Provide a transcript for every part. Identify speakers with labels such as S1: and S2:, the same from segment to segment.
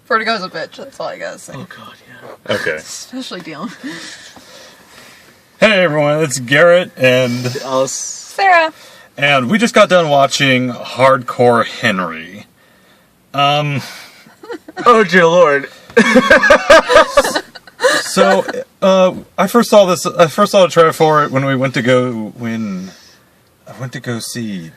S1: Vertigo's a bitch, that's all I gotta say.
S2: Oh god, yeah.
S3: Okay.
S1: Especially Dion.
S3: Hey everyone, it's Garrett and
S2: Alice.
S1: Sarah.
S3: And we just got done watching Hardcore Henry.
S2: Oh dear lord.
S3: So, I first saw the trailer for it when I went to go see.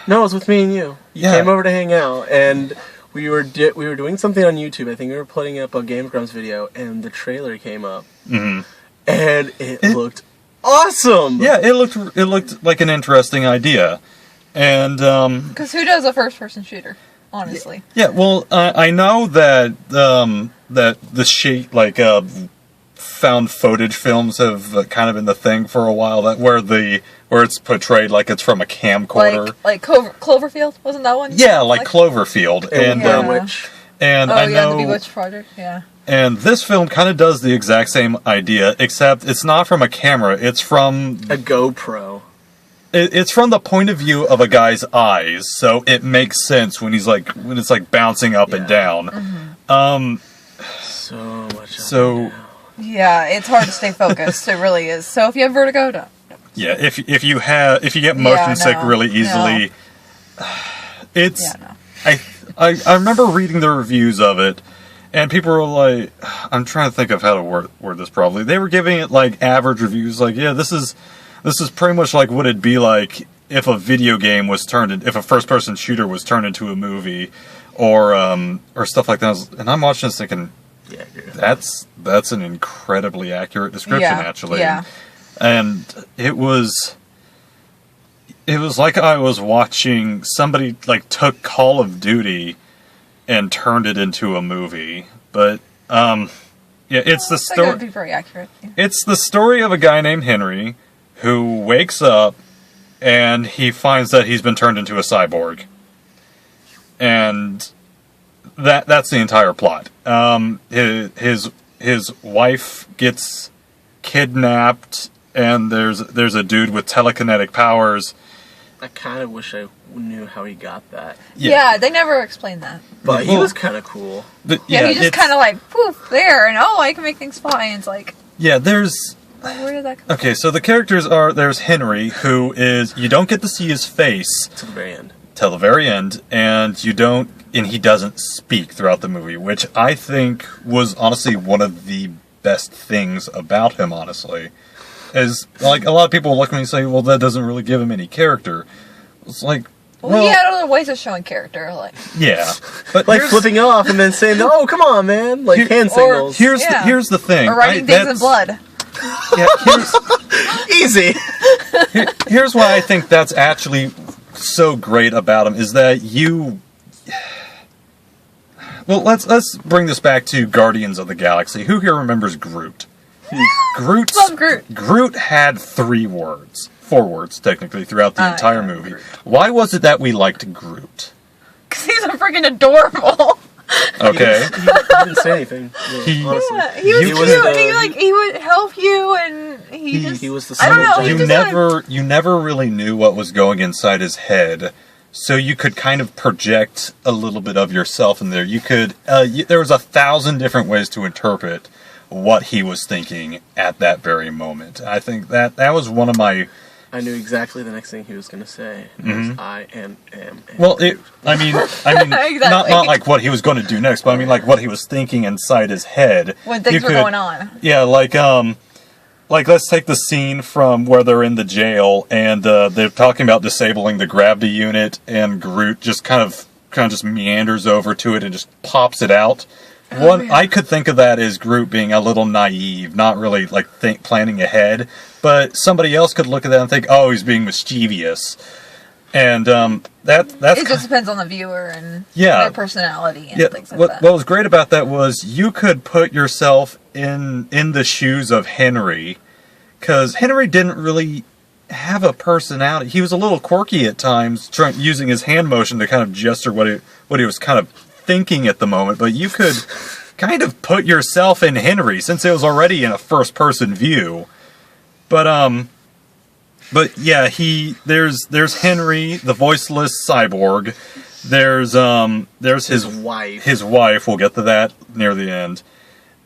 S2: No, it was with me and you. You
S3: Yeah.
S2: came over to hang out, and we were doing something on YouTube. I think we were putting up a Game Grumps video, and the trailer came up, and it looked awesome.
S3: Yeah, it looked like an interesting idea, and
S1: Because who does a first-person shooter, honestly?
S3: yeah. Well, I know that that the found footage films have kind of been the thing for a while. That where it's portrayed like it's from a camcorder.
S1: Like Cloverfield, wasn't that one?
S3: Yeah, like Cloverfield, and
S1: Yeah.
S2: Witch.
S3: and
S1: Oh
S3: I
S1: yeah,
S3: know.
S1: the Bewitched Project, yeah.
S3: And this film kind of does the exact same idea, except it's not from a camera. It's from
S2: A GoPro.
S3: it's from the point of view of a guy's eyes, so it makes sense when it's like bouncing up and down.
S2: So much.
S3: So
S1: Yeah, it's hard to stay focused. It really is. So if you have vertigo, don't.
S3: yeah, if you get motion sick
S1: no,
S3: really easily, it's
S1: Yeah, no.
S3: I remember reading the reviews of it. And people were like, I'm trying to think of how to word this properly. They were giving it like average reviews, like, yeah, this is pretty much like what it'd be like if a video game was if a first person shooter was turned into a movie, or stuff like that. And I'm watching this thinking,
S2: Yeah,
S3: that's an incredibly accurate description,
S1: Yeah,
S3: actually.
S1: yeah.
S3: And it was like I was watching somebody like took Call of Duty and turned it into a movie. But yeah, it's the
S1: I think that
S3: story.
S1: would be very accurate. Yeah.
S3: It's the story of a guy named Henry who wakes up and he finds that he's been turned into a cyborg, and that's the entire plot. His wife gets kidnapped, and there's a dude with telekinetic powers.
S2: I kind of wish I knew how he got that.
S1: Yeah, they never explained that.
S2: But he was kind of cool.
S1: Yeah, he just kind of like poof there, and I can make things fly. And it's like,
S3: yeah. There's
S1: where did that come?
S3: okay. So the characters there's Henry, who is, you don't get to see his face
S2: To the very end.
S3: till the very end, and he doesn't speak throughout the movie, which I think was honestly one of the best things about him, honestly. Is, like, a lot of people look at me and say, well, that doesn't really give him any character. It's like,
S1: Well, he had other ways of showing character, like
S3: yeah. But
S2: Like flipping off and then saying, "Oh, come on, man!" Like hand signals.
S3: here's
S1: Yeah.
S3: here's the thing.
S1: or writing things in blood.
S3: Yeah,
S2: Easy.
S3: here's why I think that's actually so great about him, is that you... Well, let's bring this back to Guardians of the Galaxy. Who here remembers Groot?
S1: Love Groot.
S3: Groot had 4 words, technically, throughout the entire
S1: yeah,
S3: movie. Why was it that we liked Groot?
S1: Because he's a freaking adorable.
S3: Okay.
S2: He didn't say anything.
S3: He-
S2: honestly.
S1: Yeah, he was
S3: You-
S1: cute. He would help you, and
S2: He was the
S1: I don't know.
S2: son of
S1: He
S3: you
S1: just
S3: you never really knew what was going inside his head, so you could kind of project a little bit of yourself in there. You could there was 1,000 different ways to interpret what he was thinking at that very moment. I think that was one of my...
S2: I knew exactly the next thing he was going to say. It was, I am.
S3: Well, I mean,
S1: Exactly.
S3: not like what he was going to do next, but I mean like what he was thinking inside his head
S1: when things
S3: You
S1: were
S3: could-
S1: going on.
S3: Yeah, like let's take the scene from where they're in the jail and they're talking about disabling the gravity unit, and Groot just kind of just meanders over to it and just pops it out. I could think of that as Groot being a little naive, not really like planning ahead, but somebody else could look at that and think, oh, he's being mischievous. And that's
S1: It just depends on the viewer and
S3: Yeah.
S1: their personality and things like
S3: what
S1: that.
S3: was great about that was you could put yourself in the shoes of Henry, because Henry didn't really have a personality. He was a little quirky at times, using his hand motion to kind of gesture what he was kind of thinking at the moment. But you could kind of put yourself in Henry, since it was already in a first-person view. But yeah, there's Henry, the voiceless cyborg, There's
S2: His wife.
S3: His wife. We'll get to that near the end.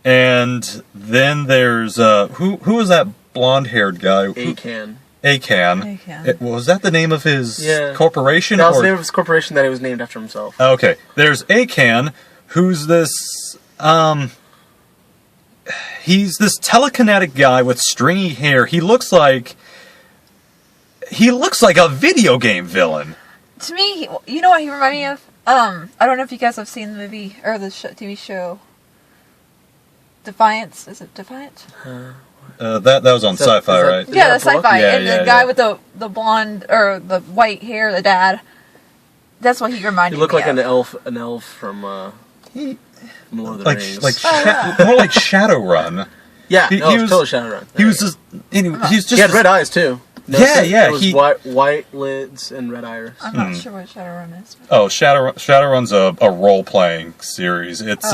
S3: And then there's who was that blonde-haired guy?
S2: Akan.
S3: Akan. Was that the name of his corporation?
S2: That was the name of his corporation that it was named after himself.
S3: Okay. There's Akan, who's this he's this telekinetic guy with stringy hair. He looks like a video game villain.
S1: To me, you know what he reminded me of? I don't know if you guys have seen the movie or the TV show Defiance. Is it Defiance?
S3: That was on Sci-Fi, right?
S1: Yeah, that's Sci-Fi.
S3: Yeah,
S1: and the guy with the blonde or the white hair, the dad. That's what he reminded me of.
S2: He looked like an elf from Lord of the Rings.
S3: More like Shadowrun.
S2: Yeah, he was totally Shadowrun.
S3: He was just
S2: he had red eyes too.
S3: Yeah.
S2: It was white lids and red iris.
S1: I'm not sure what Shadowrun is.
S3: Oh, Shadowrun's a role-playing series. It's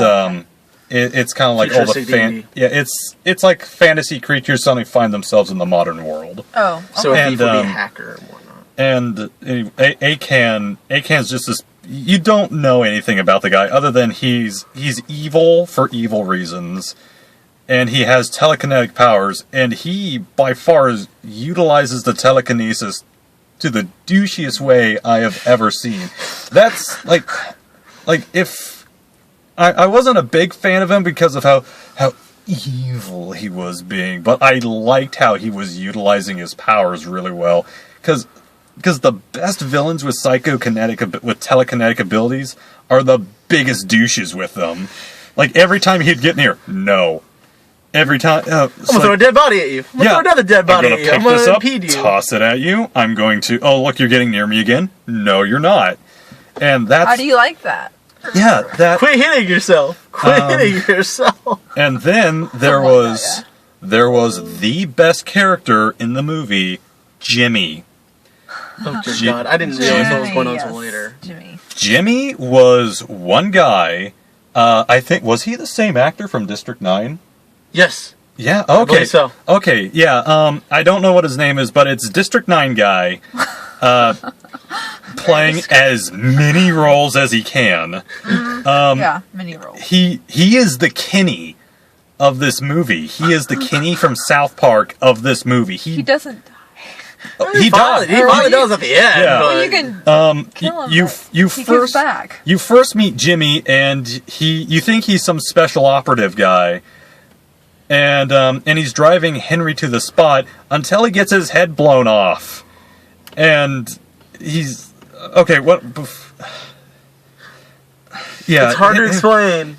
S3: it's kind of like all the it's like fantasy creatures suddenly find themselves in the modern world.
S1: Oh, okay.
S2: So a thief would be a hacker and whatnot.
S3: And anyway, Akan's just this. You don't know anything about the guy other than he's evil for evil reasons, and he has telekinetic powers, and he by far utilizes the telekinesis to the douchiest way I have ever seen. That's like if I wasn't a big fan of him because of how evil he was being, but I liked how he was utilizing his powers really well. Because the best villains with telekinetic abilities are the biggest douches with them. Like every time he'd get near, no. Every time,
S2: I'm gonna throw a dead body at you. I'm gonna throw another dead body at you. I'm gonna impede you.
S3: Toss it at you. I'm going to. Oh, look, you're getting near me again. No, you're not. And that's.
S1: How do you like that?
S3: Yeah, that.
S2: Quit hitting yourself. Quit hitting yourself.
S3: And then there was the best character in the movie, Jimmy.
S2: Oh dear God! I didn't realize what was going on until later.
S3: Jimmy was one guy. I think was he the same actor from District 9?
S2: Yes.
S3: Yeah. Okay.
S2: I believe so.
S3: Okay. Yeah. I don't know what his name is, but it's District 9 guy. Playing as many roles as he can.
S1: Many roles.
S3: He is the Kenny of this movie. He is the Kenny from South Park of this movie.
S1: He doesn't die.
S2: He finally does at the end.
S3: Yeah.
S1: Well, you can kill him.
S3: You first meet Jimmy, and you think he's some special operative guy. And he's driving Henry to the spot until he gets his head blown off. And he's okay. What? Yeah,
S2: it's hard to explain.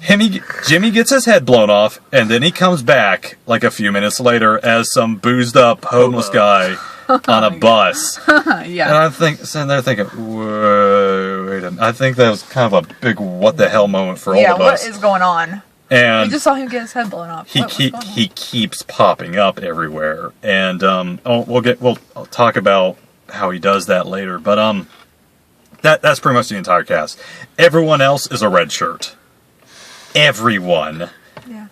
S3: Jimmy gets his head blown off, and then he comes back like a few minutes later as some boozed up homeless guy on a bus.
S1: Yeah,
S3: and I'm sitting there thinking, wait a minute. I think that was kind of a big what the hell moment for all of us.
S1: What is going on?
S3: And
S1: we just saw him get his head blown off.
S3: He keeps popping up everywhere, and we'll talk about how he does that later. But that's pretty much the entire cast. Everyone else is a red shirt. Everyone.
S1: Yeah.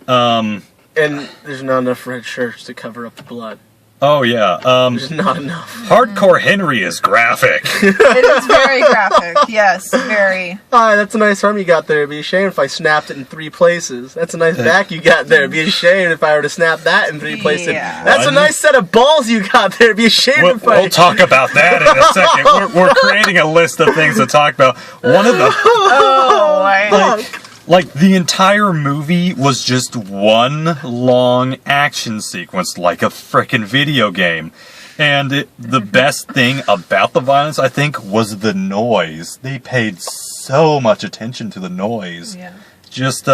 S2: And there's not enough red shirts to cover up the blood.
S3: Oh yeah.
S2: There's not enough.
S3: Hardcore Henry is graphic.
S1: It is very graphic. Yes, very.
S2: Hi, that's a nice arm you got there. It'd be a shame if I snapped it in 3 places. That's a nice back you got there. It'd be a shame if I were to snap that in 3 places.
S1: Yeah.
S2: That's a nice set of balls you got there. It'd be a shame if I...
S3: We'll talk about that in a second. We're creating a list of things to talk about. One of the...
S1: Oh, my...
S3: Like, the entire movie was just one long action sequence, like a frickin' video game. And the best thing about the violence, I think, was the noise. They paid so much attention to the noise.
S1: Yeah.
S3: Just,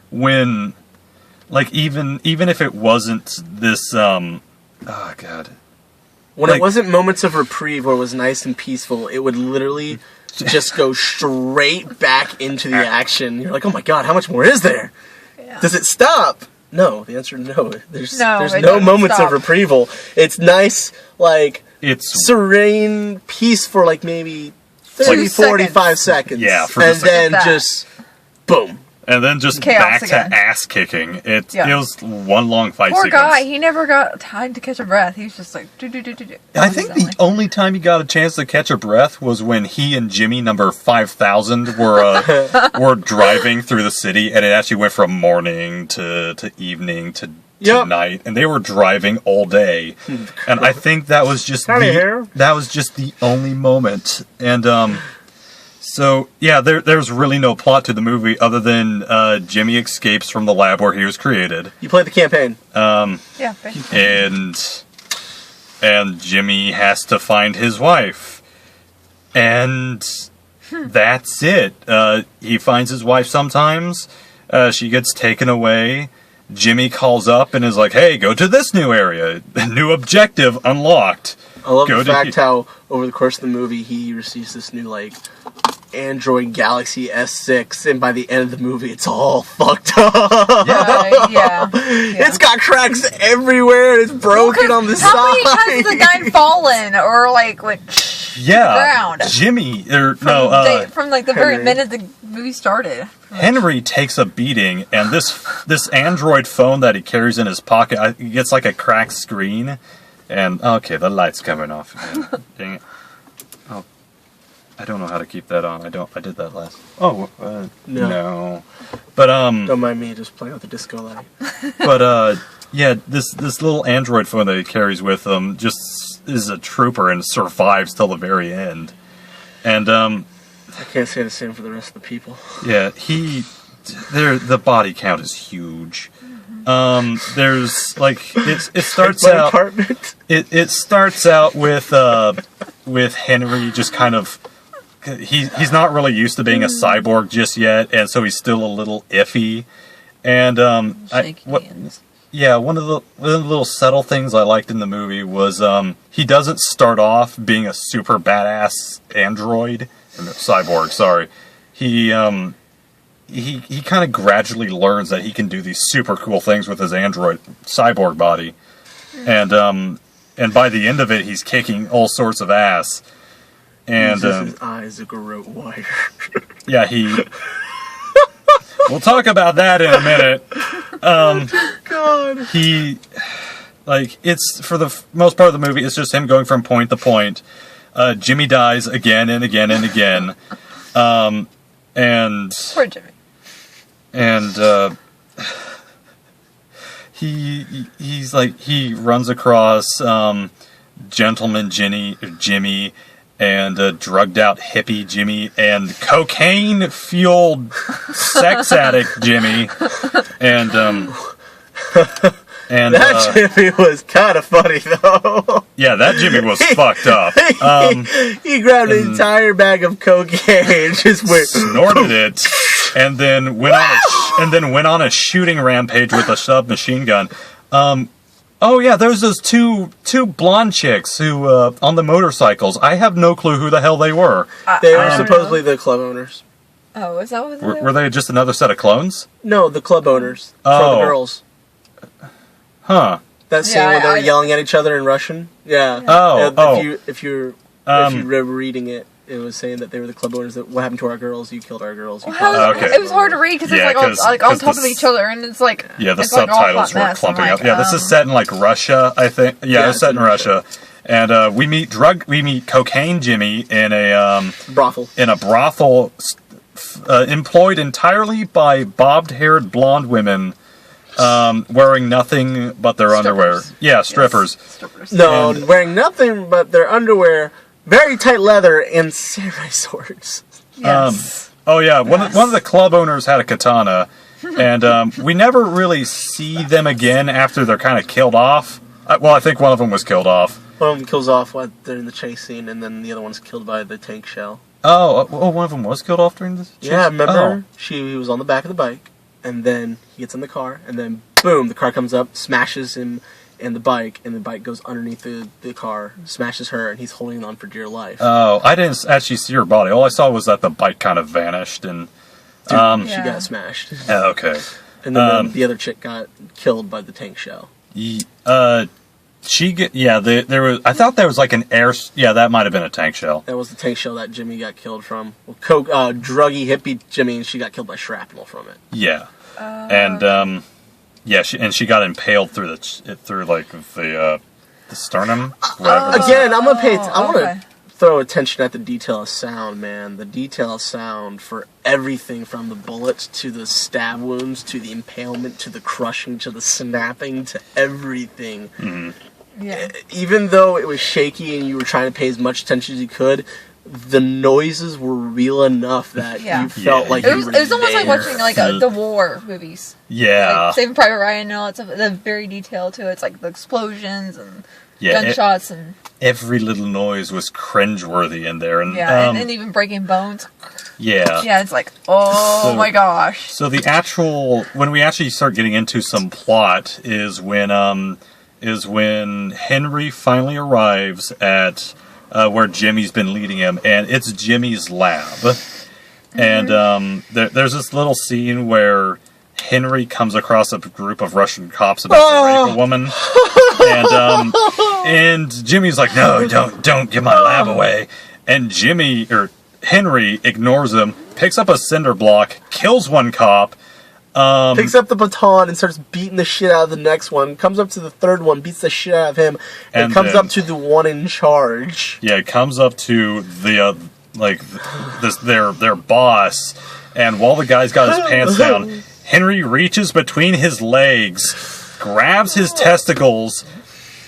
S3: when... Like, even if it wasn't this, oh, God.
S2: When it wasn't moments of reprieve where it was nice and peaceful, it would literally... just go straight back into the action. You're like, oh my God, how much more is there? Yeah. Does it stop? No. The answer is no. There's no moments of reprieval. It's nice, like, it's serene peace for like maybe 30, 45 seconds.
S3: Yeah.
S2: And then just, boom.
S3: And then just
S1: Chaos
S3: back
S1: again.
S3: to ass kicking. It
S1: Yeah.
S3: was one long fight
S1: Poor
S3: sequence.
S1: guy, he never got time to catch a breath. He was just like, do.
S3: I think the only time he got a chance to catch a breath was when he and Jimmy number 5000 were driving through the city, and it actually went from morning to evening to
S2: Yep.
S3: night, and they were driving all day. And I think that was just
S2: Howdy here.
S3: the only moment. And so yeah, there's really no plot to the movie other than Jimmy escapes from the lab where he was created.
S2: You played the campaign.
S1: Yeah, basically.
S3: And Jimmy has to find his wife, and that's it. He finds his wife sometimes. She gets taken away. Jimmy calls up and is like, "Hey, go to this new area. New objective unlocked."
S2: I love
S3: Go
S2: the
S3: to
S2: fact how over the course of the movie he receives this new Android Galaxy S6, and by the end of the movie it's all fucked up.
S1: Yeah.
S2: It's got cracks everywhere. It's broken on the
S1: How many
S2: side.
S1: times has the guy fallen or went
S3: Yeah,
S1: ground?
S3: Jimmy
S1: from the very
S2: Henry.
S1: minute the movie started.
S3: Henry takes a beating, and this Android phone that he carries in his pocket, he gets like a cracked screen, and okay, the light's coming off again. Dang it! Oh, I don't know how to keep that on. I did that last. Oh, no. But
S2: Don't mind me just playing with the disco light.
S3: but yeah, this little Android phone that he carries with him just is a trooper and survives till the very end, and
S2: I can't say the same for the rest of the people.
S3: yeah, the body count is huge. There's it starts
S2: My
S3: out
S2: apartment.
S3: it starts out with Henry just kind of he's not really used to being a cyborg just yet, and so he's still a little iffy. And
S1: Hands.
S3: yeah, one of the little subtle things I liked in the movie was he doesn't start off being a super badass cyborg. Sorry, he kind of gradually learns that he can do these super cool things with his android cyborg body, and by the end of it, he's kicking all sorts of ass. And
S2: his eyes a garrote wire.
S3: yeah, we'll talk about that in a minute.
S2: God.
S3: It's for the most part of the movie, it's just him going from point to point. Jimmy dies again and again and again. And
S1: Poor Jimmy.
S3: and he runs across gentleman Jimmy and drugged out hippie Jimmy and cocaine fueled sex addict Jimmy and
S2: That Jimmy was kind of funny though.
S3: yeah, that Jimmy was fucked up.
S2: He grabbed an entire bag of cocaine and just went.
S3: Snorted it, and then went on a shooting rampage with a submachine gun. Oh yeah, there's those two blonde chicks who on the motorcycles. I have no clue who the hell they were.
S2: They were supposedly the club owners.
S1: Oh, is that what they
S3: Were they just another set of clones?
S2: No, the club owners.
S3: Oh.
S2: For the girls.
S3: Huh.
S2: That scene
S1: Yeah,
S2: where they were
S1: I-
S2: yelling at each other in Russian. Yeah.
S3: Oh,
S2: If you were reading it, it was saying that they were the club owners. That what happened to our girls? You killed our girls. You killed
S1: How,
S2: our
S3: Okay.
S1: It was hard to read because
S3: Yeah,
S1: it's on
S3: 'cause
S1: top of
S3: the
S1: each other, and it's like
S3: Yeah, the
S1: it's like all
S3: subtitles
S1: hot
S3: were
S1: mess.
S3: clumping
S1: I'm
S3: up.
S1: like,
S3: Yeah, this is set in Russia, I think. Yeah,
S2: Yeah,
S3: it's set in
S2: it's in
S3: Russia. And we meet Cocaine Jimmy in a
S2: brothel.
S3: brothel employed entirely by bobbed-haired blonde women wearing nothing but their underwear. Yeah, strippers.
S1: Strippers.
S2: No,
S3: And-
S2: wearing nothing but their underwear, very tight leather, and samurai swords.
S1: Yes.
S3: Oh yeah, one of the club owners had a katana, and we never really see them again after they're kind of killed off. I think one of them was killed off.
S2: One of them kills off while they're in the chase scene, and then the other one's killed by the tank shell.
S3: Oh, one of them was killed off during this.
S2: Yeah, remember?
S3: Oh.
S2: He was on the back of the bike, and then he gets in the car, and then boom, the car comes up, smashes him and the bike goes underneath the car, smashes her, and he's holding on for dear life.
S3: Oh, I didn't actually see her body. All I saw was that the bike kind of vanished, and
S2: She
S1: Yeah.
S2: got smashed.
S3: okay.
S2: And then the other chick got killed by the tank shell.
S3: there was. I thought there was like an air. Yeah, that might have been a tank shell.
S2: That was the tank shell that Jimmy got killed from. Well, druggy hippie Jimmy, and she got killed by shrapnel from it.
S3: Yeah, and she got impaled through the sternum.
S2: Again, I'm gonna pay. I want to
S1: okay.
S2: throw attention at the detail of sound, man. The detail of sound for everything from the bullets to the stab wounds to the impalement to the crushing to the snapping to everything.
S1: Yeah.
S2: Even though it was shaky and you were trying to pay as much attention as you could, the noises were real enough that
S1: Yeah.
S2: you felt
S3: Yeah.
S2: like
S1: It
S2: you
S1: was,
S2: were
S1: it was almost like
S2: there.
S1: watching like the war movies.
S3: Yeah,
S1: Like Saving Private Ryan and all that stuff. The very detailed to it. It's like the explosions and
S3: yeah.
S1: gunshots and
S3: Every little noise was cringeworthy in there, and
S1: and even breaking bones.
S3: yeah.
S1: Yeah, it's like, oh
S3: So-
S1: my gosh.
S3: So when we actually start getting into some plot is when Henry finally arrives at where Jimmy's been leading him, and it's Jimmy's lab. And there's this little scene where Henry comes across a group of Russian cops about to rape a woman, and Jimmy's like, "No, don't give my lab away." And Henry ignores him, picks up a cinder block, kills one cop.
S2: Picks up the baton and starts beating the shit out of the next one. Comes up to the third one, beats the shit out of him, and comes
S3: then-
S2: up to the one in charge.
S3: Yeah, it comes up to the their boss, and while the guy's got his pants down, Henry reaches between his legs, grabs his testicles,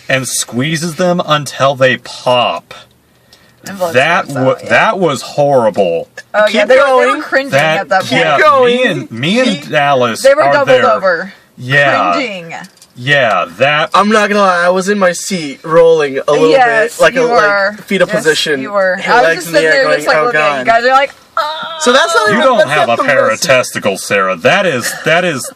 S3: and squeezes them until they pop.
S1: And blood
S3: That
S1: starts out, yeah.
S3: that was horrible.
S1: Oh yeah,
S2: Keep
S1: they were
S2: going.
S1: cringing
S3: That
S1: at that point.
S3: yeah,
S2: going.
S3: me and Dallas
S1: They were
S3: are
S1: doubled
S3: there.
S1: over.
S3: Yeah,
S1: Cringing.
S3: yeah, that
S2: I'm not gonna lie, I was in my seat, rolling a little
S1: Yes,
S2: bit, like
S1: you were.
S2: like fetal
S1: Yes,
S2: position.
S1: You were.
S2: your
S1: I was
S2: legs
S1: just
S2: in the
S1: sitting
S2: air
S1: there,
S2: going,
S1: just like
S2: "Oh
S1: looking at
S2: god."
S1: you guys. Are like, oh.
S2: So that's not
S3: you
S2: even,
S3: don't
S2: that's
S3: have
S2: not
S3: a
S2: the
S3: pair
S2: worst.
S3: of testicles, Sarah. That is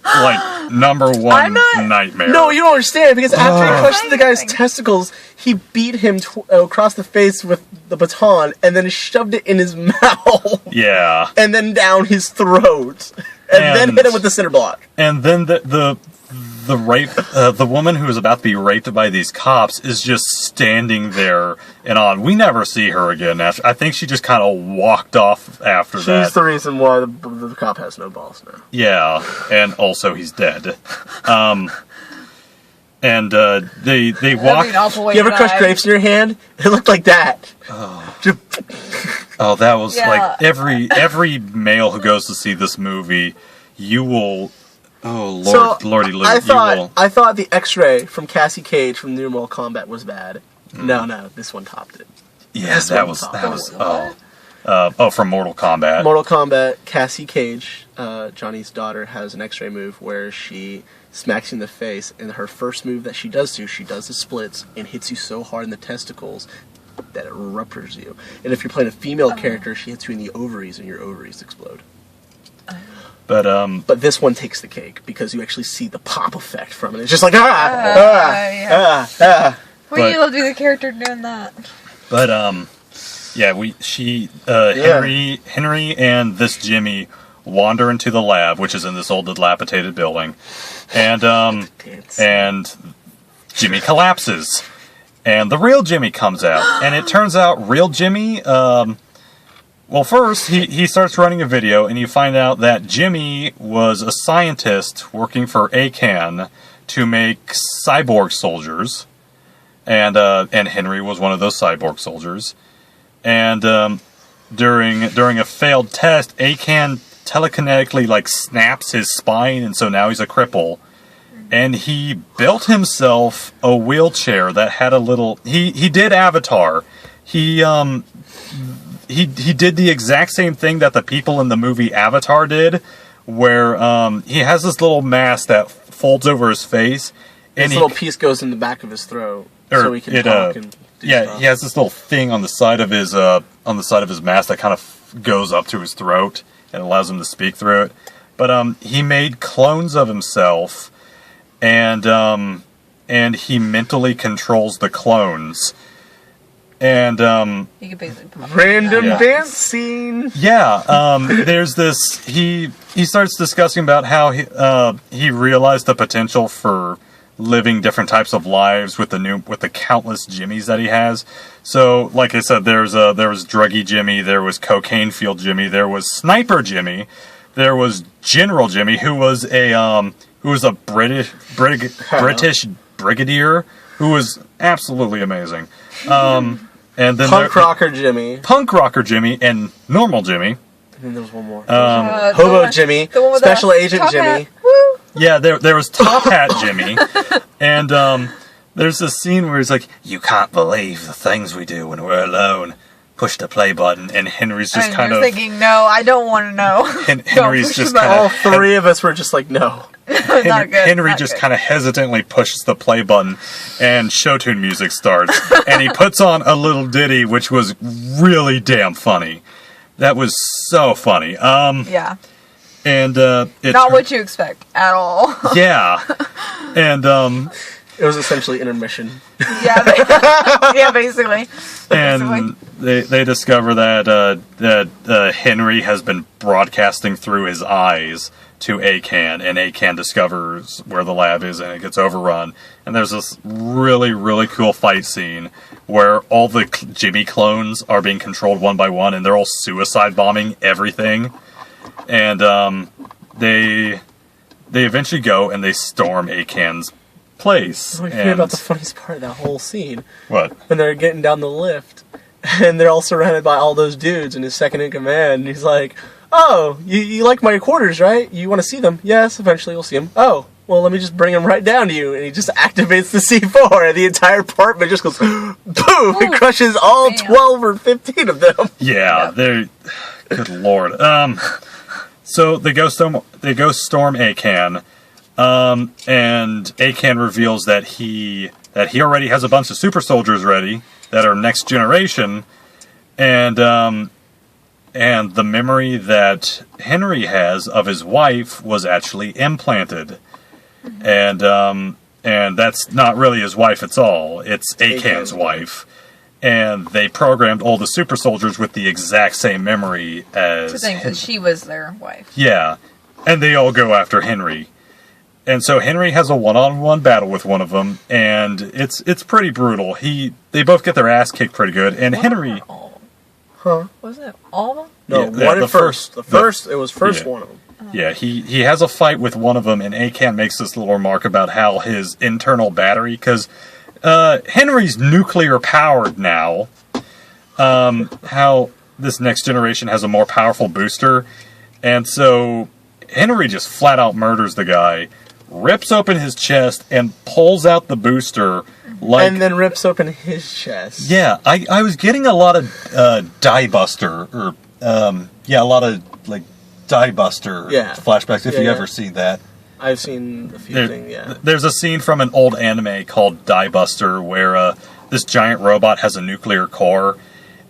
S3: like number one
S1: I'm not-
S3: nightmare.
S2: No, you don't understand, because after he crushed the guy's
S1: Anything.
S2: testicles, he beat him across the face with the baton, and then shoved it in his mouth,
S3: Yeah.
S2: and then down his throat, and then
S3: And-
S2: hit him with the cinder block.
S3: And then the the woman who is about to be raped by these cops is just standing there and on. We never see her again. After I think she just kind of walked off after
S2: She's
S3: that.
S2: the reason why the cop has no balls now.
S3: Yeah, and also he's dead. And they
S1: That'd be
S3: walk.
S1: an awful way
S2: You ever
S1: to
S2: crush
S1: die.
S2: grapes in your hand? It looked like that. Just-
S3: Oh, that was
S1: Yeah.
S3: like every male who goes to see this movie, you will. Oh Lord, Lordy, Lord,
S2: I thought the X-ray from Cassie Cage from New Mortal Kombat was bad. No, this one topped it.
S3: Yeah,
S2: This
S3: that
S2: one
S3: was
S2: topped
S3: oh from Mortal Kombat.
S2: Mortal Kombat, Cassie Cage, Johnny's daughter, has an X-ray move where she smacks you in the face, and her first move that she does the splits and hits you so hard in the testicles that it ruptures you. And if you're playing a female character, she hits you in the ovaries, and your ovaries explode.
S3: But
S2: But this one takes the cake because you actually see the pop effect from it. It's just like
S1: yeah.
S2: ah.
S1: Well,
S3: But-
S1: you love to be the character doing that.
S3: But yeah, Henry and this Jimmy wander into the lab, which is in this old dilapidated building, and Jimmy collapses, and the real Jimmy comes out, and it turns out real Jimmy. Well, first he starts running a video, and you find out that Jimmy was a scientist working for ACAN to make cyborg soldiers. And Henry was one of those cyborg soldiers. And during a failed test, Akan telekinetically snaps his spine, and so now he's a cripple. And he built himself a wheelchair that had a little. He did Avatar. He did the exact same thing that the people in the movie Avatar did, where he has this little mask that folds over his face, and
S2: This little piece goes in the back of his throat, so he can talk and do stuff.
S3: he has this little thing on the side of his mask that kind of goes up to his throat and allows him to speak through it. But he made clones of himself, and he mentally controls the clones. And
S1: You could basically pop
S2: Random
S3: Yeah.
S2: dance scene.
S3: yeah, there's this. He starts discussing about how he realized the potential for living different types of lives with the countless Jimmies that he has. So, like I said, there was Druggy Jimmy, there was Cocaine Field Jimmy, there was Sniper Jimmy, there was General Jimmy, who was a British brigadier who was absolutely amazing. And then
S2: Punk Rocker Jimmy.
S3: Punk Rocker Jimmy, and Normal Jimmy.
S2: And then there was one more.
S1: The
S2: Hobo
S1: one-
S2: Jimmy.
S1: the one with
S2: Special
S1: the
S2: Agent
S1: top
S2: Jimmy.
S1: hat. Woo!
S3: Yeah, there was Top Hat Jimmy, and there's this scene where he's like, "You can't believe the things we do when we're alone." Push the play button, and Henry's just
S1: And
S3: kind
S1: you're
S3: of
S1: thinking, no, I don't want to know.
S3: Henry's
S1: push
S3: just
S1: the
S3: kind
S2: All
S3: of
S2: three of us were just like, no.
S1: Not good.
S3: Henry
S1: not
S3: just
S1: good.
S3: kind of hesitantly pushes the play button, and showtune music starts, and he puts on a little ditty, which was really damn funny. That was so funny.
S1: Yeah.
S3: And
S1: Not what you expect at all.
S3: yeah, and
S2: It was essentially intermission.
S1: Yeah, yeah, basically.
S3: and they discover that Henry has been broadcasting through his eyes to Akan, and Akan discovers where the lab is, and it gets overrun. And there's this really, really cool fight scene where all the Jimmy clones are being controlled one by one, and they're all suicide bombing everything. And they eventually go and they storm Akan's place.
S2: We forget
S3: And
S2: about the funniest part of that whole scene.
S3: what?
S2: When they're getting down the lift, and they're all surrounded by all those dudes, and his second in command, and he's like, "Oh, you like my quarters, right? You want to see them? Yes, eventually we'll see them. Oh, well, let me just bring them right down to you." And he just activates the C4, and the entire apartment just goes, boom! It crushes all
S1: Bam.
S2: 12 or 15 of them.
S3: Yeah, they're good lord. So they go storm Akan, and Akan reveals that he already has a bunch of super soldiers ready that are next generation, and the memory that Henry has of his wife was actually implanted, and that's not really his wife at all. It's Akan's wife. And they programmed all the super soldiers with the exact same memory as
S1: To think that she was their wife.
S3: yeah, and they all go after Henry. And so Henry has a one-on-one battle with one of them, and it's pretty brutal. They both get their ass kicked pretty good, and Henry,
S1: Or all of them?
S2: Huh?
S1: Wasn't it all of them?
S2: No,
S3: Yeah,
S2: one
S3: the
S2: at first. It was first
S3: yeah.
S2: one of them.
S3: yeah, he has a fight with one of them, and Akan makes this little remark about how his internal battery, because Henry's nuclear powered now. How this next generation has a more powerful booster, and so Henry just flat out murders the guy, rips open his chest, and pulls out the booster. Like,
S2: And then rips open his chest.
S3: yeah, I was getting a lot of Die Buster, or a lot of like Die Buster flashbacks. If
S2: Yeah,
S3: you
S2: yeah.
S3: ever see that.
S2: I've seen a few
S3: There-
S2: things, yeah.
S3: There's a scene from an old anime called Die Buster where this giant robot has a nuclear core,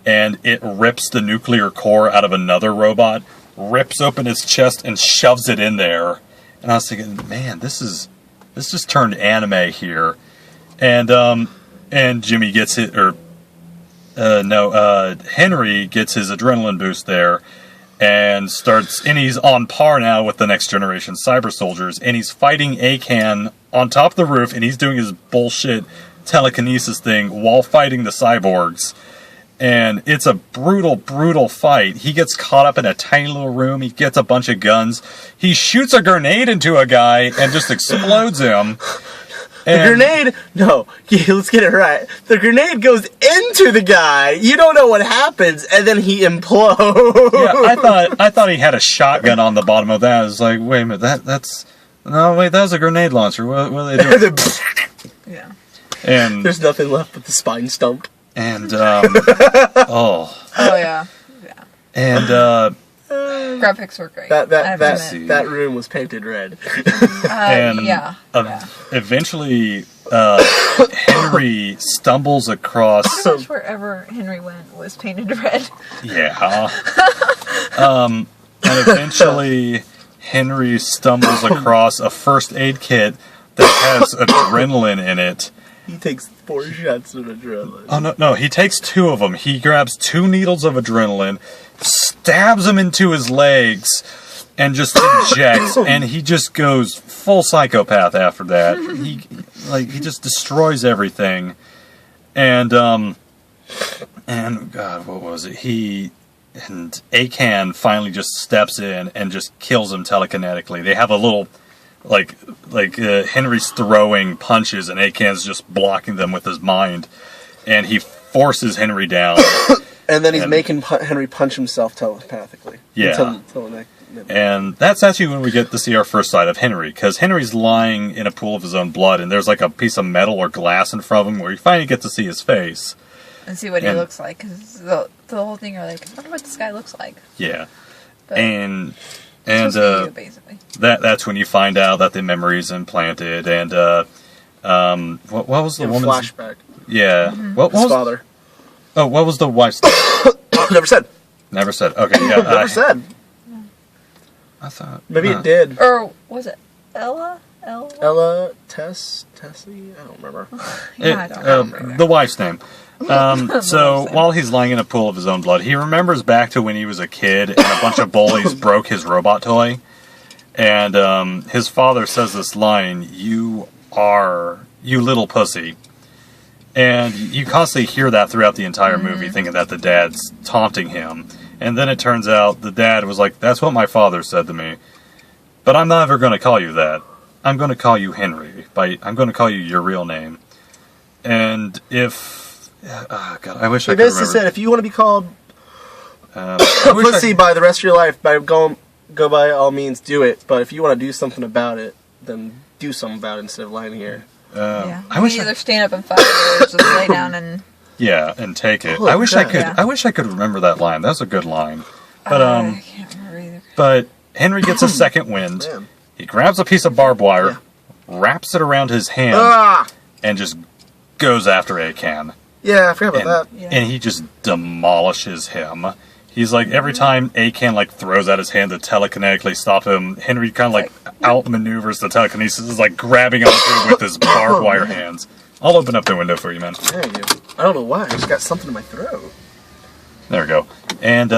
S3: and it rips the nuclear core out of another robot, rips open its chest, and shoves it in there. And I was thinking, man, this just turned anime here. And Jimmy gets it, Henry gets his adrenaline boost there. And he's on par now with the next generation cyber soldiers, and he's fighting Akan on top of the roof, and he's doing his bullshit telekinesis thing while fighting the cyborgs. And it's a brutal, brutal fight. He gets caught up in a tiny little room, he gets a bunch of guns, he shoots a grenade into a guy and just explodes him.
S2: The grenade, no, let's get it right. The grenade goes into the guy. You don't know what happens, and then he implodes.
S3: Yeah, I thought he had a shotgun on the bottom of that. I was like, wait a minute, that was a grenade launcher. What are they doing?
S1: Yeah.
S3: And
S2: There's nothing left but the spine stump.
S3: and
S1: Oh, yeah. Yeah.
S3: and
S1: Graphics were great. I have to admit.
S2: That room was painted red.
S1: Yeah.
S3: eventually Henry stumbles across.
S1: Pretty much wherever Henry went was painted red.
S3: Yeah. And eventually Henry stumbles across a first aid kit that has adrenaline in it.
S2: He takes 4 shots of adrenaline.
S3: Oh, no, he takes 2 of them. He grabs 2 needles of adrenaline, stabs them into his legs, and just injects, and he just goes full psychopath after that. he just destroys everything. And God, what was it? Akan finally just steps in and just kills him telekinetically. They have a little, Henry's throwing punches and Akan's just blocking them with his mind, and he forces Henry down.
S2: And then he's making Henry punch himself telepathically.
S3: Yeah. And that's actually when we get to see our first sight of Henry, because Henry's lying in a pool of his own blood, and there's like a piece of metal or glass in front of him where you finally get to see his face.
S1: And see what he looks like, because the whole thing, you're like, I wonder what this guy looks like.
S3: Yeah.
S1: But
S3: And
S1: basically.
S3: that's when you find out that the memory's implanted, and what was the woman's
S2: flashback?
S3: Yeah. What
S2: His
S3: was
S2: father.
S3: Oh, what was the wife's
S2: Never said.
S3: Never said. Okay, yeah.
S2: Never said.
S3: I thought
S2: Maybe it did.
S1: Or was it Ella?
S2: Ella, Tessie? I don't remember.
S1: Yeah, I don't remember.
S3: The wife's name. So while he's lying in a pool of his own blood, he remembers back to when he was a kid and a bunch of bullies broke his robot toy. And his father says this line, "You little pussy." And you constantly hear that throughout the entire movie, thinking that the dad's taunting him. And then it turns out the dad was like, "That's what my father said to me. But I'm not ever going to call you that. I'm going to call you Henry. I'm going to call you your real name." And if... Oh, God, I wish I
S2: He
S3: could
S2: basically
S3: remember.
S2: said, if you want to be called
S3: I wish I-
S2: pussy by the rest of your life, go by all means, do it. But if you want to do something about it, then do something about it instead of lying here.
S1: Yeah.
S3: I wish
S1: You either stand up and fight or just lay down and...
S3: Yeah, and take it.
S2: Holy
S3: I wish I
S2: crap.
S3: could.
S1: Yeah.
S3: I wish I could remember that line. That was a good line. But
S1: I can't remember either.
S3: but Henry gets a second wind.
S2: Man.
S3: He grabs a piece of barbed wire, wraps it around his hand,
S2: Ah!
S3: and just goes after Akan.
S2: Yeah, I forgot about
S3: And,
S2: that.
S1: Yeah.
S3: and he just demolishes him. He's like, every time Akan throws out his hand to telekinetically stop him, Henry kind of outmaneuvers the telekinesis, is grabbing onto him with his barbed wire hands. I'll open up the window for you, man.
S2: There you go. I don't know why. I just got something in my throat.
S3: There we go. And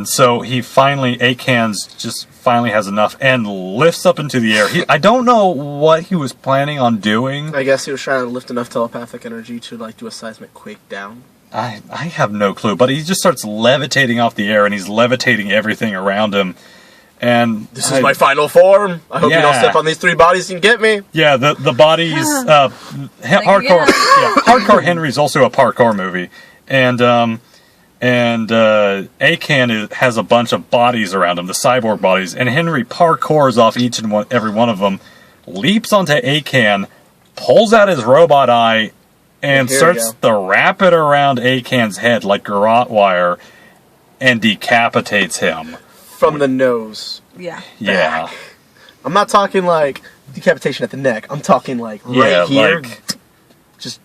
S3: so Akan's just finally has enough and lifts up into the air. I don't know what he was planning on doing.
S2: I guess he was trying to lift enough telepathic energy to do a seismic quake down.
S3: I have no clue, but he just starts levitating off the air, and he's levitating everything around him. And
S2: This is my final form. I hope you don't
S3: Yeah.
S2: step on these 3 bodies and get me.
S3: Yeah, the bodies. Hardcore. Yeah, Hardcore Henry's also a parkour movie, and Akan has a bunch of bodies around him, the cyborg bodies, and Henry parkours off each and every one of them, leaps onto Akan, pulls out his robot eye, and
S2: Here we
S3: starts to wrap it around Akan's head like garrote wire, and decapitates him.
S2: From the nose.
S1: Yeah.
S3: Yeah,
S2: I'm not talking decapitation at the neck. I'm talking right
S3: yeah,
S2: here. Just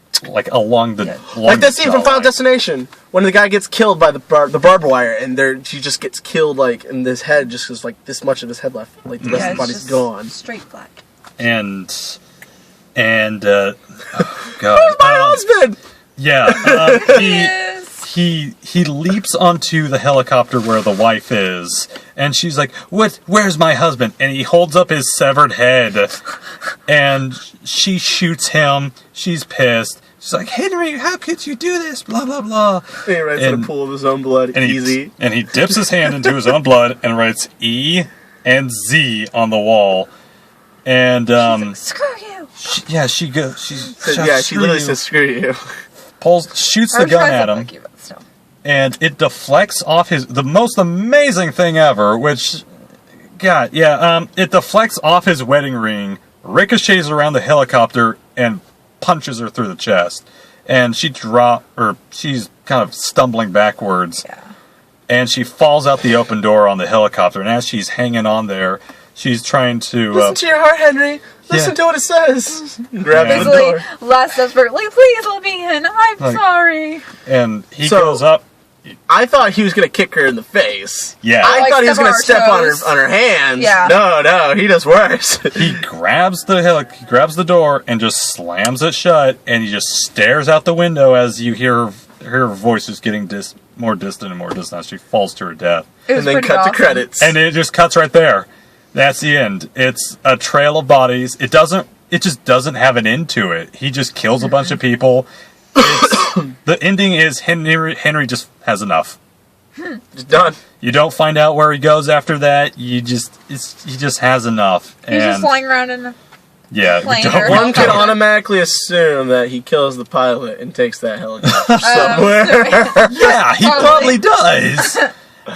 S3: along the
S2: like that scene from Final
S3: jawline.
S2: Destination when the guy gets killed by the barbed wire, and she just gets killed and this head just is this much of his head left. The rest of the
S1: it's
S2: body's
S1: just
S2: gone.
S1: Straight black.
S3: And oh, God,
S2: Where's my husband?
S3: yeah,
S1: Yes.
S3: he leaps onto the helicopter where the wife is, and she's like, "What? Where's my husband?" And he holds up his severed head, and she shoots him. She's pissed. She's like, "Henry, how could you do this?" Blah blah blah.
S2: He writes in a pool of his own blood.
S3: And
S2: Easy.
S3: he dips his hand into his own blood and writes E and Z on the wall. And
S1: Screw you.
S3: she goes. She
S2: Literally says, "Screw you."
S3: shoots
S1: I
S3: the
S1: was
S3: gun
S1: trying to
S3: at him.
S1: fuck you, but still.
S3: And it deflects off the most amazing thing ever, which, God, yeah, it deflects off his wedding ring, ricochets around the helicopter, and punches her through the chest. And she's kind of stumbling backwards,
S1: Yeah.
S3: and she falls out the open door on the helicopter, and as she's hanging on there, she's trying to...
S2: Listen to your heart, Henry. Listen to what it says. Grab the
S1: Basically,
S2: door.
S1: last desperately, please let me in. I'm sorry.
S3: and he
S2: So-
S3: goes up...
S2: I thought he was gonna kick her in the face.
S3: Yeah.
S2: I thought he was
S1: step on
S2: gonna
S1: her
S2: step
S1: toes.
S2: on her hands.
S1: Yeah.
S2: No, he does worse.
S3: He grabs the door and just slams it shut, and he just stares out the window as you hear her voice is getting more distant and more distant as she falls to her death.
S1: It was
S2: and then
S1: pretty
S2: cut
S1: awesome.
S2: to credits.
S3: And it just cuts right there. That's the end. It's a trail of bodies. It just doesn't have an end to it. He just kills a bunch of people. The ending is Henry just has enough.
S2: It's done.
S3: You don't find out where he goes after that. He just has enough.
S1: He's just flying around in a
S3: Yeah,
S1: plane
S3: we don't-
S1: or
S2: One could
S1: helicopter.
S2: automatically assume that he kills the pilot and takes that helicopter somewhere.
S3: yeah, he probably does.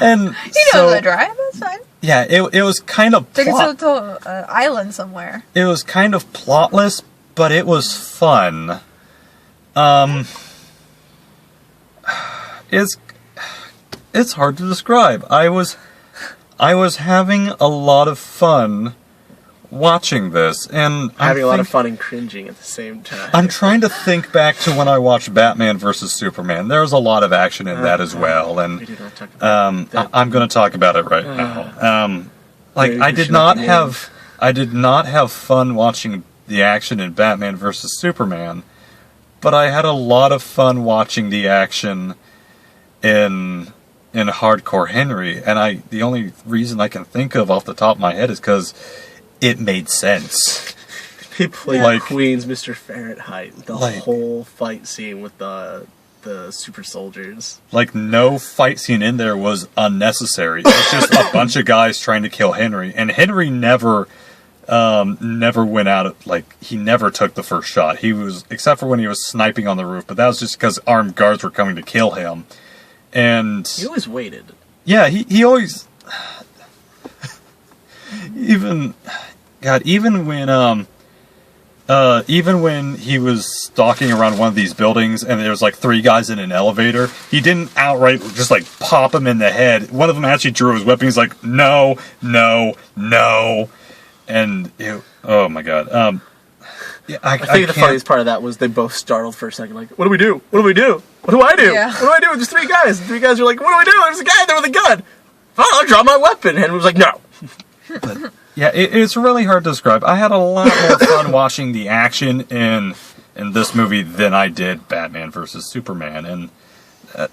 S3: And
S1: He knows how to drive. That's fine.
S3: yeah, it was kind of
S1: Take it to an island somewhere.
S3: it was kind of plotless, but it was fun. It's hard to describe. I was having a lot of fun watching this, and
S2: Having a lot of fun and cringing at the same time.
S3: I'm trying to think back to when I watched Batman vs Superman. There's a lot of action in that as well,
S2: We
S3: and
S2: did not talk about that.
S3: I'm going to talk about it right now. Like
S2: Maybe
S3: I
S2: we
S3: did
S2: should
S3: not
S2: make a
S3: have fun watching the action in Batman vs Superman, but I had a lot of fun watching the action in Hardcore Henry, and the only reason I can think of off the top of my head is because it made sense.
S2: He played
S3: Like-
S2: Queen's Mr. Fahrenheit, the
S3: Like-
S2: whole fight scene with the super soldiers.
S3: Like, no fight scene in there was unnecessary. It was just a bunch of guys trying to kill Henry, and Henry never went out, he never took the first shot. He was, except for when he was sniping on the roof, but that was just because armed guards were coming to kill him. And
S2: He always waited.
S3: yeah, he always even when he was stalking around one of these buildings and there was like 3 guys in an elevator, he didn't outright just like pop him in the head. One of them actually drew his weapon. He's like, no, no, no, and oh my god. Yeah,
S2: I think the funniest part of that was they both startled for a second, like, what do we do? What do we do? What do I do?
S1: Yeah.
S2: What do I do? There's 3 guys. And 3 guys are like, what do we do? There's a guy there with a gun. Fine, I'll draw my weapon. And Henry was like, no.
S3: Yeah, it's really hard to describe. I had a lot more fun watching the action in this movie than I did Batman vs Superman, and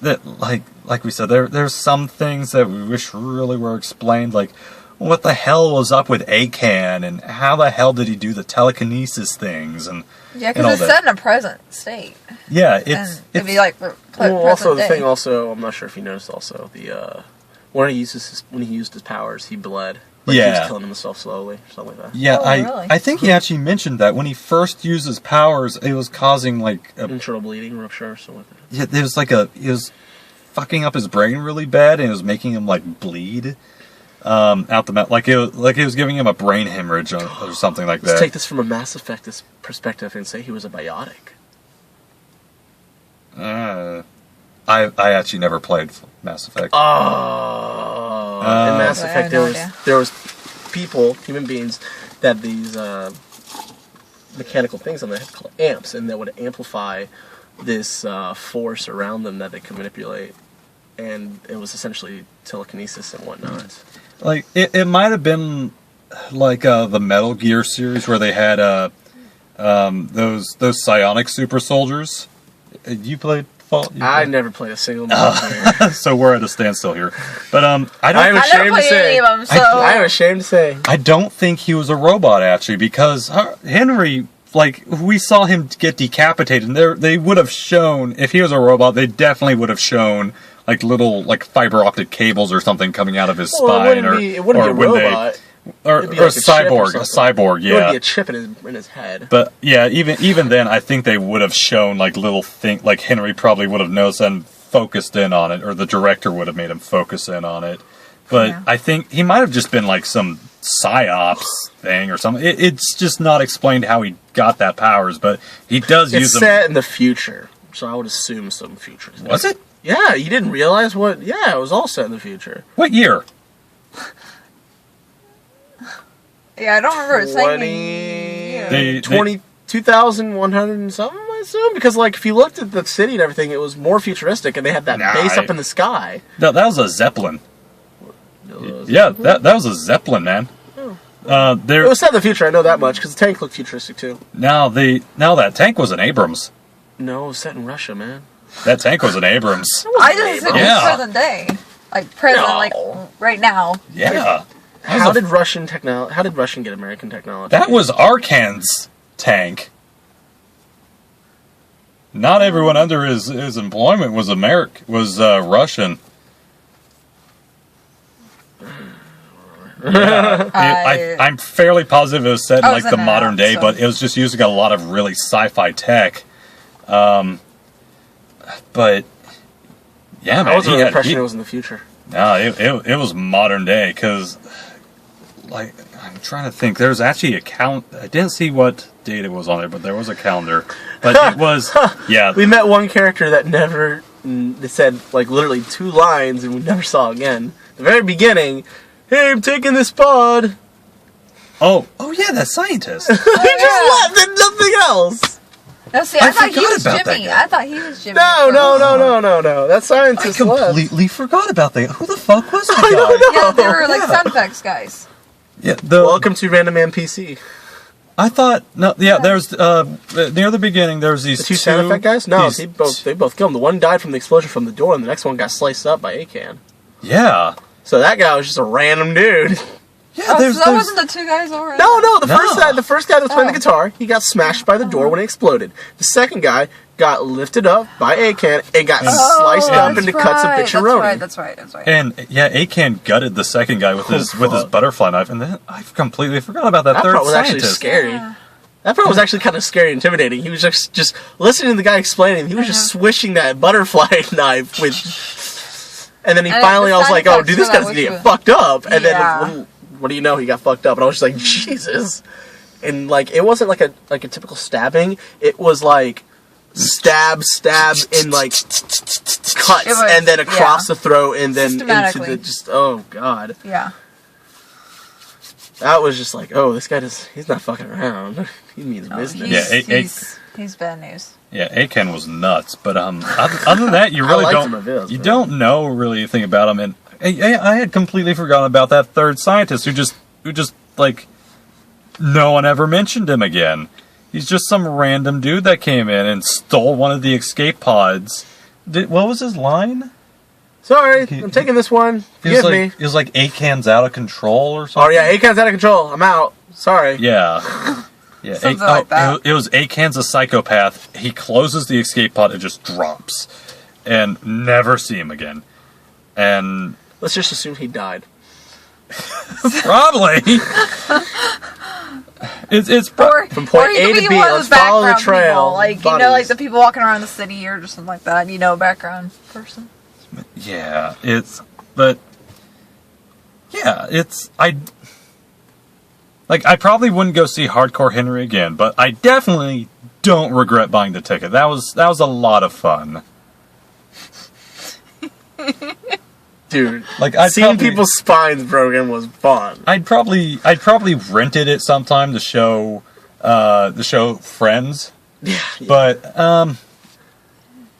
S3: that like we said, there's some things that we wish really were explained, like what the hell was up with Akan, and how the hell did he do the telekinesis things, and
S1: Yeah,
S3: and all
S1: because it's
S3: that.
S1: set in a present state.
S3: Yeah,
S1: And
S3: it's
S1: it'd be like
S2: Well, also, the
S1: present
S2: thing
S1: day.
S2: also, I'm not sure if you noticed also, when he used his powers, he bled. Like he
S3: Yeah.
S2: was killing himself slowly, or something like that.
S3: yeah.
S1: Oh, really?
S3: I think he actually mentioned that when he first used his powers, it was causing like a
S2: Internal bleeding, rupture, or something like that.
S3: yeah, there was it was fucking up his brain really bad, and it was making him like bleed out the mouth, like it was giving him a brain hemorrhage or something like
S2: Let's
S3: that.
S2: take this from a Mass Effect perspective and say he was a biotic.
S3: I actually never played Mass Effect.
S2: Oh, in Mass
S1: I
S2: Effect
S1: had no idea.
S2: there was people, human beings, that had these mechanical things on their head called amps, and that would amplify this force around them that they could manipulate, and it was essentially telekinesis and whatnot.
S3: Like it might have been like the Metal Gear series where they had those psionic super soldiers. You played Fallout?
S2: I never played a single movie.
S3: So we're at a standstill here. But I don't.
S2: I'm
S1: I never
S2: ashamed to
S1: played
S2: say.
S1: any of them, so
S2: I am ashamed to say.
S3: I don't think he was a robot actually, because Henry, like, we saw him get decapitated, and they would have shown, if he was a robot, they definitely would have shown like little like fiber optic cables or something coming out of his
S2: Well,
S3: spine,
S2: it wouldn't be a
S3: when
S2: robot.
S3: or
S2: It'd be
S3: or
S2: like a chip or
S3: a
S2: something.
S3: cyborg,
S2: It would
S3: yeah.
S2: be a chip in his head.
S3: But yeah, even then, I think they would have shown like little like Henry probably would have noticed and focused in on it, or the director would have made him focus in on it. But
S1: Yeah.
S3: I think he might have just been like some psyops thing or something. It's just not explained how he got that powers, but he does use
S2: It's
S3: them.
S2: set in the future, so I would assume some future.
S3: Was it?
S2: Yeah, you didn't realize what? Yeah, it was all set in the future.
S3: What year?
S1: yeah, I don't remember it saying.
S2: 20,
S1: Yeah.
S3: They-
S2: 2100 and something, I assume. Because, like, if you looked at the city and everything, it was more futuristic, and they had that
S3: Nah,
S2: base up in the sky.
S3: No, that was a Zeppelin. Yeah, that was a Zeppelin, man.
S2: It
S3: There
S2: was set in the future, I know that much, because the tank looked futuristic, too.
S3: now that tank was an Abrams.
S2: No, it was set in Russia, man.
S3: That tank was an Abrams.
S1: I just think
S3: Yeah.
S1: it's present day, like present,
S2: No.
S1: like right now.
S3: Yeah.
S2: How did Russian get American technology?
S3: That was Arkan's tank. Not everyone under his employment was Russian. Yeah. I'm fairly positive it was set in like the modern day, but it was just using a lot of really sci-fi tech. But yeah, man,
S2: I was under the impression it was in the future.
S3: No, it was modern day because, like, I'm trying to think. There's actually a count. I didn't see what date it was on there, but there was a calendar. But it was, yeah.
S2: We met one character that never said like literally 2 lines, and we never saw again. The very beginning. Hey, I'm taking this pod.
S3: Oh yeah, that scientist.
S2: He just left and nothing else.
S1: No, see, I thought he was Jimmy. I thought he was Jimmy.
S2: No. That scientist
S3: I completely forgot about that. Who the fuck was that guy?
S2: don't know.
S1: Yeah, they were like sound effects guys.
S3: Yeah,
S2: Welcome to Random Man PC.
S3: I thought there's near the beginning there's these
S2: The two sound effect guys? No,
S3: these-
S2: they both killed him. The one died from the explosion from the door, and the next one got sliced up by Akan.
S3: Yeah.
S2: So that guy was just a random dude.
S3: Yeah,
S1: Oh, so that wasn't the 2 guys over?
S2: No, the first guy that was playing the guitar, he got smashed by the door when it exploded. The second guy got lifted up by Akan and got sliced up into cuts of bitcharoni.
S1: That's right.
S3: And yeah, Akan gutted the second guy with his butterfly knife, and then I completely forgot about that third
S2: part was
S3: scientist.
S2: actually scary. Yeah. That part was actually kind of scary and intimidating. He was just listening to the guy explaining. He was just swishing that butterfly knife with... And then he finally, I was like, oh, dude, this guy's gonna get fucked up. And then, what do you know, he got fucked up. And I was just like, Jesus. And, like, it wasn't like a typical stabbing. It was like stab, and, like, cuts. And then across the throat, and then into the, oh, God.
S1: Yeah.
S2: That was just like, oh, this guy he's not fucking around. He means business.
S1: He's bad news.
S3: Yeah, Akan was nuts, but other than that, you really don't know really anything about him. And I had completely forgotten about that third scientist who just like no one ever mentioned him again. He's just some random dude that came in and stole one of the escape pods. What was his line?
S2: Sorry, I'm taking this one. Forgive me.
S3: It was like Akan's out of control or something.
S2: Oh yeah, Akan's out of control. I'm out. Sorry.
S3: Yeah. Yeah,
S1: something like that.
S3: It was Akan's a psychopath. He closes the escape pod and just drops. And never see him again. And...
S2: let's just assume he died.
S3: Probably. It's
S2: from point A to B. Let's follow the trail.
S1: People, like, you know, like the people walking around the city or just something like that. You know, a background person.
S3: Yeah, I probably wouldn't go see Hardcore Henry again, but I definitely don't regret buying the ticket. That was a lot of fun.
S2: Dude,
S3: like
S2: seeing people's spines broken was fun.
S3: I'd probably rented it sometime to show friends.
S2: Yeah.
S3: But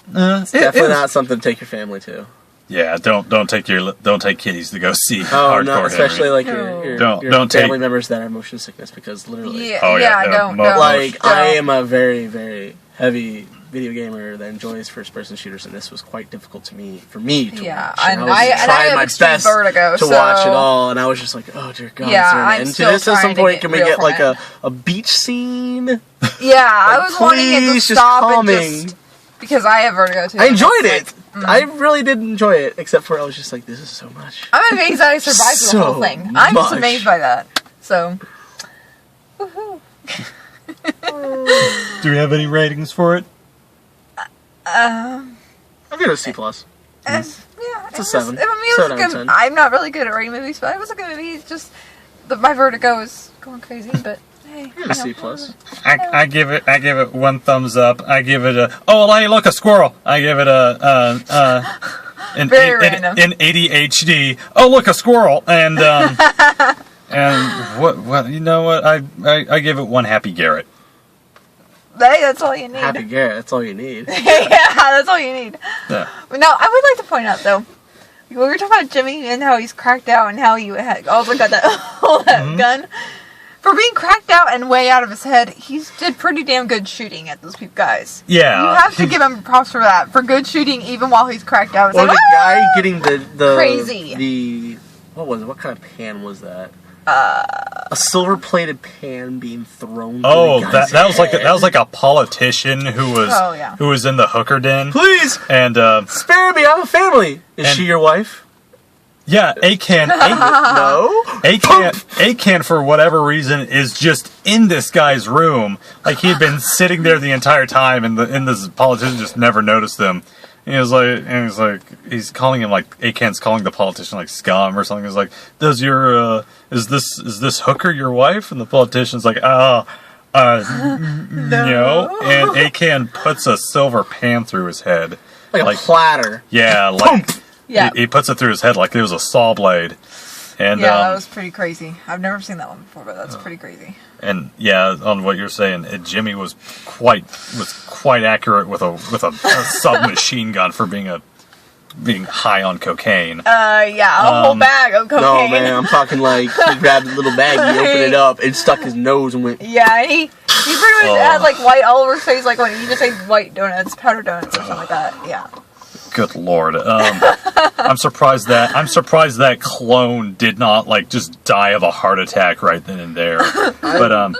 S2: it's definitely not something to take your family to.
S3: Yeah, don't take kiddies to go see
S2: Hardcore
S3: Henry.
S2: No, especially like your family members that have motion sickness, because literally,
S1: don't.
S2: Like, I am a very, very heavy video gamer that enjoys first-person shooters, and this was quite difficult for me to watch.
S1: And
S2: I was trying my best
S1: vertigo,
S2: to watch it all, and I was just like, oh dear God, is there an end to this at some point? Can we get like a beach scene?
S1: Yeah, I was wanting it to stop because I have vertigo too.
S2: I enjoyed it. I really did enjoy it, except for I was just like, this is so much.
S1: I'm amazed that I survived the whole thing. I'm just amazed by that. So, woohoo.
S3: Do we have any ratings for it?
S2: I'll give it a C+.
S1: Yeah,
S2: it's a 7.
S1: It was a good. I'm not really good at rating movies, but it was a good movie. It's just my vertigo is going crazy, but hey,
S2: a C+.
S3: I give it 1 thumbs up. I give it a hey, look, a squirrel. I give it an ADHD. Oh, look, a squirrel. And and what you know what? I give it 1 Happy Garrett.
S1: Hey, that's all you need.
S2: Happy Garrett, that's all you need.
S1: Yeah, that's all you need.
S3: Yeah.
S1: Now, I would like to point out, though, we were talking about Jimmy and how he's cracked out and how he also got that gun. For being cracked out and way out of his head, he did pretty damn good shooting at those guys.
S3: Yeah.
S1: You have to give him props for that. For good shooting, even while he's cracked out.
S2: Or the guy getting the
S1: crazy.
S2: what was it? What kind of pan was that? A silver-plated pan being thrown.
S3: Oh,
S2: through the guy's
S3: that was like
S2: head.
S3: that was like a politician who was
S1: Oh, yeah.
S3: who was in the hooker den.
S2: Please
S3: And
S2: spare me. I have a family. Is
S3: And-
S2: she your wife?
S3: yeah, Akan
S2: No.
S3: Akan for whatever reason is just in this guy's room. Like he'd been sitting there the entire time, and this politician just never noticed him. And he's calling him like Akan's calling the politician like scum or something. He's like, "Does your is this hooker your wife?" And the politician's like, no. And Akan puts a silver pan through his head,
S2: Like a platter.
S3: yeah, like
S1: Yeah.
S3: he puts it through his head like it was a saw blade. And
S1: Yeah, that was pretty crazy. I've never seen that one before, but that's pretty crazy.
S3: and yeah, on what you're saying, Jimmy was quite accurate with a submachine gun for being high on cocaine.
S1: Yeah, a whole bag of
S2: No,
S1: cocaine.
S2: man, I'm talking like he grabbed a little bag, he opened it up, and stuck his nose and went.
S1: Yeah, and he pretty much has like white all over his face, like when he just ate white donuts, powdered donuts, or something like that. Yeah.
S3: Good lord. I'm surprised that clone did not like just die of a heart attack right then and there. But
S2: I don't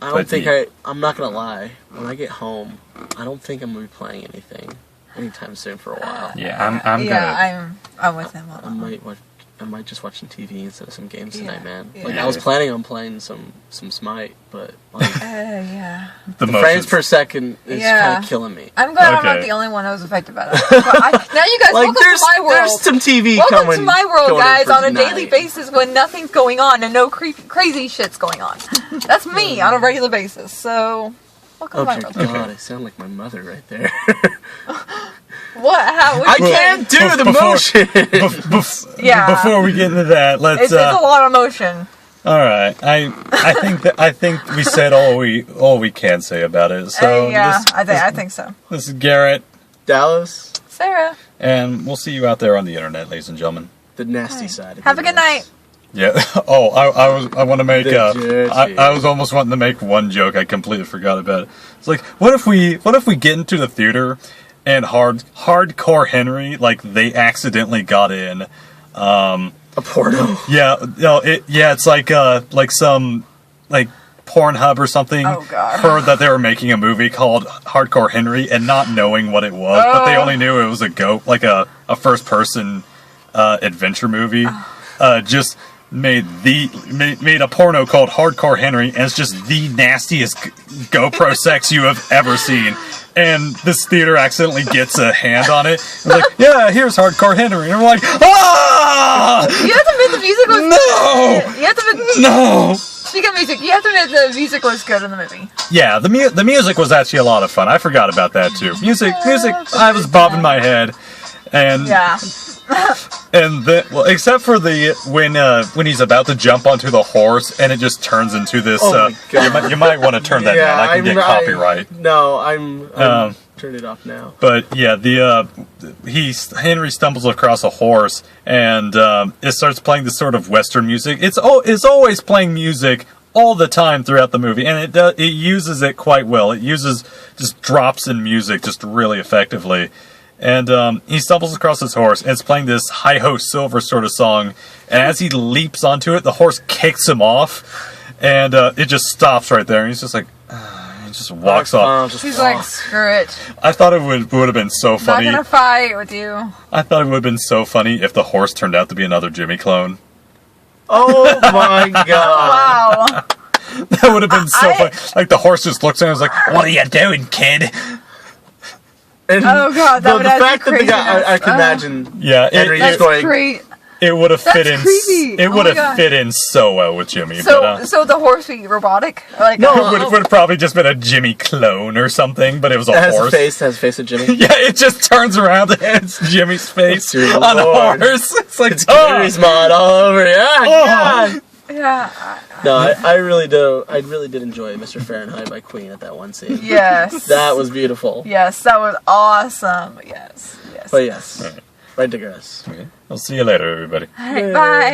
S3: But
S2: think
S3: yeah.
S2: I'm not gonna lie. When I get home, I don't think I'm gonna be playing anytime soon for a while.
S3: yeah, I'm
S1: Yeah, I'm with him on that one.
S2: I might just watch some TV instead of some games tonight,
S1: Yeah.
S2: man.
S1: Yeah.
S2: Like I was planning on playing some Smite, but like,
S1: Yeah.
S3: the
S2: the frames per second is
S1: Yeah.
S2: kind of killing me.
S1: I'm glad I'm not
S3: Okay.
S1: the only one that was affected by that. But now you guys,
S2: Like
S1: welcome
S2: there's
S1: to my world.
S2: there's some TV
S1: Welcome
S2: coming.
S1: to my world,
S2: going in
S1: guys,
S2: for
S1: on a
S2: tonight.
S1: daily basis when nothing's going on and no crazy shit's going on. That's me on a regular basis. So, welcome
S2: Oh
S1: to my
S2: my
S1: world.
S2: god, I sound like my mother right there.
S1: What? How?
S2: I can't do the motion.
S1: Yeah.
S3: Before we get into that, let's.
S1: It's a lot of motion.
S3: All right, I think we said all we can say about it. So
S1: Yeah, I think so.
S3: this is Garrett,
S2: Dallas,
S1: Sarah,
S3: and we'll see you out there on the internet, ladies and gentlemen.
S2: the nasty side. Of
S1: have a good night.
S3: Yeah. Oh, I want to make.
S2: The dirty.
S3: I was almost wanting to make one joke. I completely forgot about it. It's like, what if we get into the theater, and hardcore Henry, like they accidentally got in.
S2: A porno.
S3: Yeah. No. It's like some like Pornhub or something.
S1: Oh, God.
S3: Heard that they were making a movie called Hardcore Henry, and not knowing what it was, but they only knew it was a first person adventure movie. Just made a porno called Hardcore Henry, and it's just the nastiest GoPro sex you have ever seen. And this theater accidentally gets a hand on it. It's like, yeah, here's Hardcore Henry, and we're like, ah,
S1: You have to admit the music was
S3: no,
S1: good. You have to admit,
S3: no.
S1: speaking of music, you have to admit the music was good in the movie.
S3: Yeah, the music was actually a lot of fun. I forgot about that too. Music. I was bobbing my head, and
S1: Yeah.
S3: And then, well, except for when he's about to jump onto the horse and it just turns into this.
S2: Oh my God.
S3: You might want to turn that down. I can get copyright.
S2: No, I'm turn it off now.
S3: But yeah, Henry stumbles across a horse and it starts playing this sort of Western music. It's always playing music all the time throughout the movie, and it uses it quite well. It uses just drops in music just really effectively. And he stumbles across his horse, and it's playing this Hi-Ho Silver sort of song. And as he leaps onto it, the horse kicks him off, and it just stops right there. And he's just like, he just walks off.
S1: He's like, screw it.
S3: I thought it would have been so funny.
S1: Not gonna fight with you.
S3: I thought it would have been so funny if the horse turned out to be another Jimmy clone.
S2: Oh my God!
S1: Wow.
S3: That would have been so funny. Like the horse just looks at him and was like, "What are you doing, kid?"
S2: And
S1: Oh, God, that
S2: the
S1: would add
S2: fact
S1: to
S2: that the guy,
S1: craziness.
S2: I can imagine.
S3: Yeah,
S2: Henry
S1: That's
S2: just going.
S1: great.
S3: it would have fit
S1: That's
S3: in.
S1: creepy.
S3: It
S1: Oh
S3: would
S1: my
S3: have
S1: God.
S3: fit in so well with Jimmy.
S1: So, so the horse be robotic? Like,
S2: No,
S3: It would have probably just been a Jimmy clone or something, but it was a
S2: It has
S3: horse.
S2: a face. Has a face of Jimmy.
S3: Yeah, it just turns around and it's Jimmy's face
S2: Dear
S3: on a
S2: Lord.
S3: horse. It's like,
S2: It's Henry's mod all over. Yeah,
S3: Oh.
S2: God.
S1: Yeah.
S2: No, I really do. I really did enjoy Mr. Fahrenheit by Queen at that one scene.
S1: Yes.
S2: That was beautiful.
S1: Yes, that was awesome. Yes. Yes.
S2: But yes, right, digress.
S3: I'll see you later, everybody.
S1: All right, bye.